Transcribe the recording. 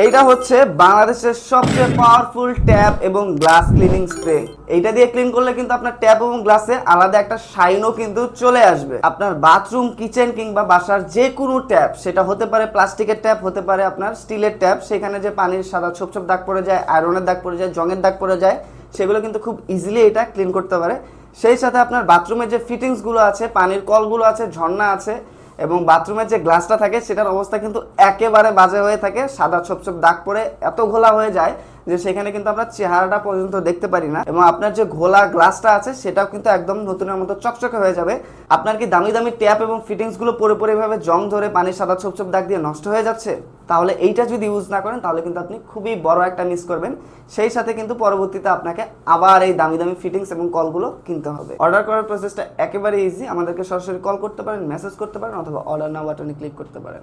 এইটা হচ্ছে বাংলাদেশের সবচেয়ে পাওয়ারফুল ট্যাপ এবং গ্লাস ক্লিনিং স্প্রে। এইটা দিয়ে ক্লিন করলে কিন্তু আপনার ট্যাপ এবং গ্লাসে আলাদা একটা শাইনও কিন্তু চলে আসবে। আপনার বাথরুম, কিচেন কিংবা বাসার যে কোনো ট্যাপ, সেটা হতে পারে প্লাস্টিকের ট্যাপ, হতে পারে আপনার স্টিলের ট্যাপ, সেখানে যে পানির সাদা ছোপ ছোপ দাগ পড়ে যায়, আয়রনের দাগ পড়ে যায়, জংয়ের দাগ পড়ে যায়, সেগুলো কিন্তু খুব ইজিলি এটা ক্লিন করতে পারে। সেই সাথে আপনার বাথরুমের যে ফিটিংসগুলো আছে, পানির কলগুলো আছে, ঝর্ণা আছে এবং বাথরুমের যে গ্লাসটা থাকে সেটার অবস্থা কিন্তু একেবারে বাজে হয়ে থাকে, সাদা ছোপ ছোপ দাগ পড়ে এত ঘোলা হয়ে যায় যে সেখানে কিন্তু আমরা চেহারাটা পর্যন্ত দেখতে পারি না, এবং আপনার যে ঘোলা গ্লাসটা আছে সেটাও কিন্তু একদম নতুনের মতো চকচকে হয়ে যাবে। আপনার কি দামি দামি ট্যাপ এবং ফিটিংসগুলো পুরোপুরি ভাবে জং ধরে পানির সাদা ছোপ ছোপ দাগ দিয়ে নষ্ট হয়ে যাচ্ছে? তাহলে এইটা যদি ইউজ না করেন তাহলে কিন্তু আপনি খুবই বড় একটা মিস করবেন। সেই সাথে কিন্তু পরবর্তীতে আপনাকে আবার এই দামি দামি ফিটিংস এবং কলগুলো কিনতে হবে। অর্ডার করার প্রসেসটা একেবারে ইজি। আমাদেরকে সরাসরি কল করতে পারেন, মেসেজ করতে পারেন, অথবা অর্ডার নাও বাটনে ক্লিক করতে পারেন।